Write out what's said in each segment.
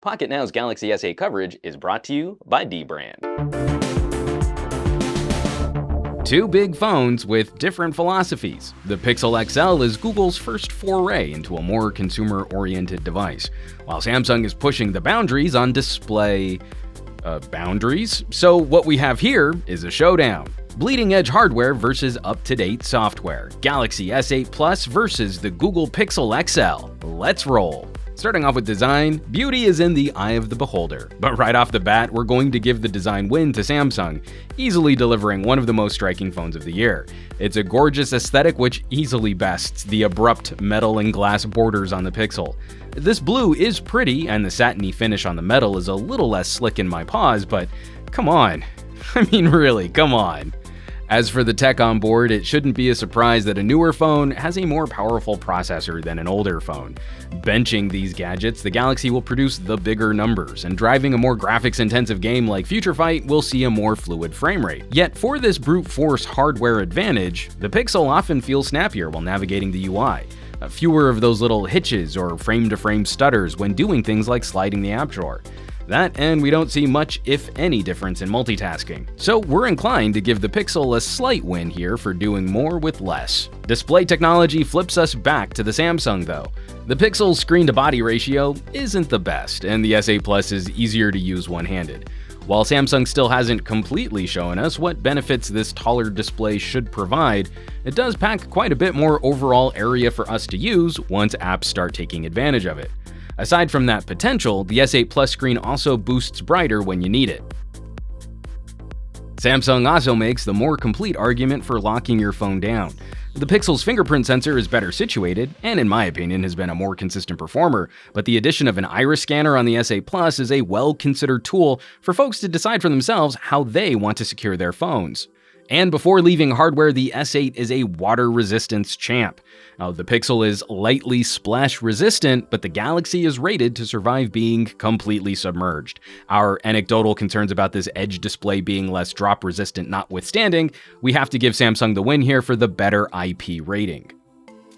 Pocketnow's Galaxy S8 coverage is brought to you by dbrand. Two big phones with different philosophies. The Pixel XL is Google's first foray into a more consumer-oriented device, while Samsung is pushing the boundaries on display boundaries. So what we have here is a showdown. Bleeding-edge hardware versus up-to-date software. Galaxy S8 Plus versus the Google Pixel XL. Let's roll. Starting off with design, beauty is in the eye of the beholder. But right off the bat, we're going to give the design win to Samsung, easily delivering one of the most striking phones of the year. It's a gorgeous aesthetic which easily bests the abrupt metal and glass borders on the Pixel. This blue is pretty, and the satiny finish on the metal is a little less slick in my paws, but come on. I mean, really, come on. As for the tech on board, it shouldn't be a surprise that a newer phone has a more powerful processor than an older phone. Benching these gadgets, the Galaxy will produce the bigger numbers, and driving a more graphics-intensive game like Future Fight will see a more fluid frame rate. Yet for this brute force hardware advantage, the Pixel often feels snappier while navigating the UI. Fewer of those little hitches or frame-to-frame stutters when doing things like sliding the app drawer. That, and we don't see much, if any, difference in multitasking. So we're inclined to give the Pixel a slight win here for doing more with less. Display technology flips us back to the Samsung though. The Pixel's screen-to-body ratio isn't the best, and the S8 Plus is easier to use one-handed. While Samsung still hasn't completely shown us what benefits this taller display should provide, it does pack quite a bit more overall area for us to use once apps start taking advantage of it. Aside from that potential, the S8 Plus screen also boosts brighter when you need it. Samsung also makes the more complete argument for locking your phone down. The Pixel's fingerprint sensor is better situated, and in my opinion has been a more consistent performer, but the addition of an iris scanner on the S8 Plus is a well-considered tool for folks to decide for themselves how they want to secure their phones. And before leaving hardware, the S8 is a water resistance champ. Now, the Pixel is lightly splash resistant, but the Galaxy is rated to survive being completely submerged. Our anecdotal concerns about this edge display being less drop resistant notwithstanding, we have to give Samsung the win here for the better IP rating.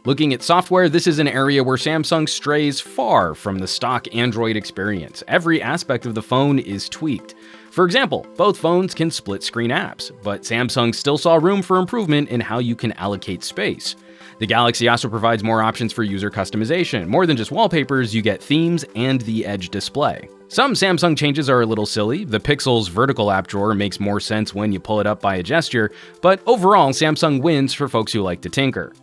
Looking at software, this is an area where Samsung strays far from the stock Android experience. Every aspect of the phone is tweaked. For example, both phones can split screen apps, but Samsung still saw room for improvement in how you can allocate space. The Galaxy also provides more options for user customization. More than just wallpapers, you get themes and the edge display. Some Samsung changes are a little silly. The Pixel's vertical app drawer makes more sense when you pull it up by a gesture, but overall, Samsung wins for folks who like to tinker.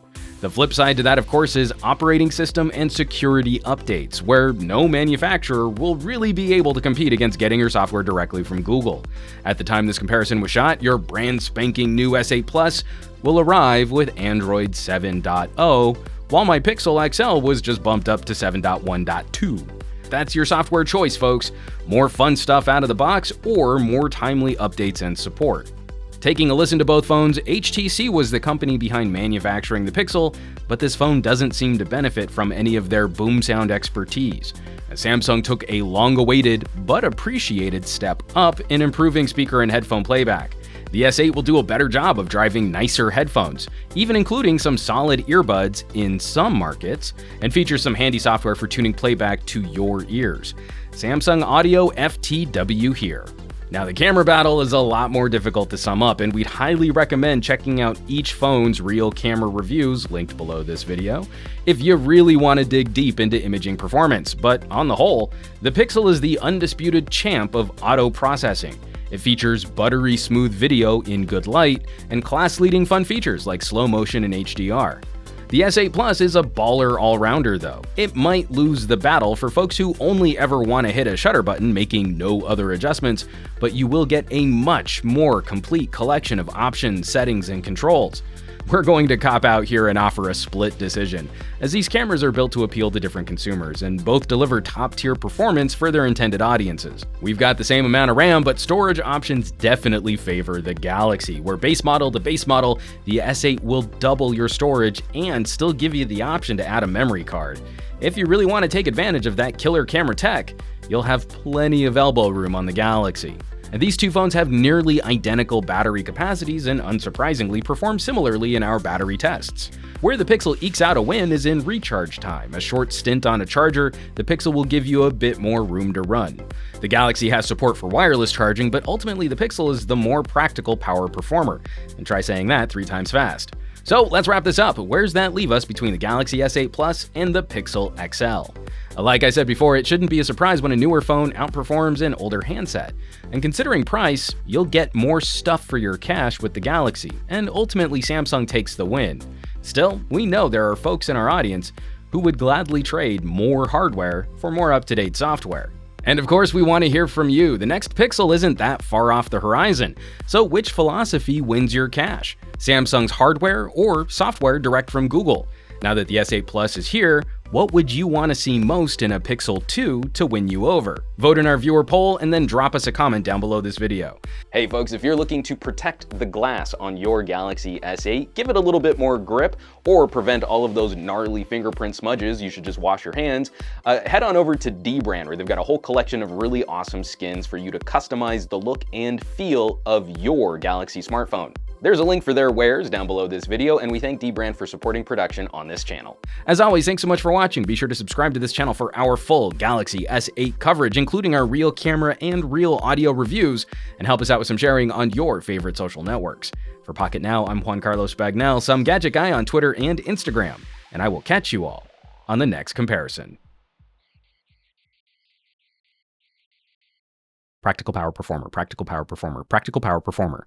The flip side to that, of course, is operating system and security updates, where no manufacturer will really be able to compete against getting your software directly from Google. At the time this comparison was shot, your brand spanking new S8 Plus will arrive with Android 7.0, while my Pixel XL was just bumped up to 7.1.2. That's your software choice, folks. More fun stuff out of the box or more timely updates and support. Taking a listen to both phones, HTC was the company behind manufacturing the Pixel, but this phone doesn't seem to benefit from any of their boom sound expertise. Samsung took a long-awaited but appreciated step up in improving speaker and headphone playback. The S8 will do a better job of driving nicer headphones, even including some solid earbuds in some markets, and features some handy software for tuning playback to your ears. Samsung Audio FTW here. Now, the camera battle is a lot more difficult to sum up, and we'd highly recommend checking out each phone's real camera reviews linked below this video if you really want to dig deep into imaging performance. But on the whole, the Pixel is the undisputed champ of auto processing. It features buttery smooth video in good light and class-leading fun features like slow motion and HDR. The S8 Plus is a baller all-rounder though. It might lose the battle for folks who only ever want to hit a shutter button making no other adjustments, but you will get a much more complete collection of options, settings, and controls. We're going to cop out here and offer a split decision, as these cameras are built to appeal to different consumers and both deliver top-tier performance for their intended audiences. We've got the same amount of RAM, but storage options definitely favor the Galaxy, where base model to base model, the S8 will double your storage and still give you the option to add a memory card. If you really want to take advantage of that killer camera tech, you'll have plenty of elbow room on the Galaxy. And these two phones have nearly identical battery capacities and unsurprisingly perform similarly in our battery tests. Where the Pixel ekes out a win is in recharge time. A short stint on a charger, the Pixel will give you a bit more room to run. The Galaxy has support for wireless charging, but ultimately the Pixel is the more practical power performer. And try saying that 3 times fast. So let's wrap this up. Where's that leave us between the Galaxy S8 Plus and the Pixel XL? Like I said before, it shouldn't be a surprise when a newer phone outperforms an older handset. And considering price, you'll get more stuff for your cash with the Galaxy, and ultimately Samsung takes the win. Still, we know there are folks in our audience who would gladly trade more hardware for more up-to-date software. And of course, we want to hear from you. The next Pixel isn't that far off the horizon. So which philosophy wins your cash? Samsung's hardware or software direct from Google? Now that the S8 Plus is here, what would you want to see most in a Pixel 2 to win you over? Vote in our viewer poll and then drop us a comment down below this video. Hey folks, if you're looking to protect the glass on your Galaxy S8, give it a little bit more grip, or prevent all of those gnarly fingerprint smudges, you should just wash your hands, head on over to dbrand, where they've got a whole collection of really awesome skins for you to customize the look and feel of your Galaxy smartphone. There's a link for their wares down below this video, and we thank dbrand for supporting production on this channel. As always, thanks so much for watching. Be sure to subscribe to this channel for our full Galaxy S8 coverage, including our real camera and real audio reviews, and help us out with some sharing on your favorite social networks. For Pocketnow, I'm Juan Carlos Bagnell, some gadget guy on Twitter and Instagram, and I will catch you all on the next comparison. Practical Power Performer, Practical Power Performer, Practical Power Performer.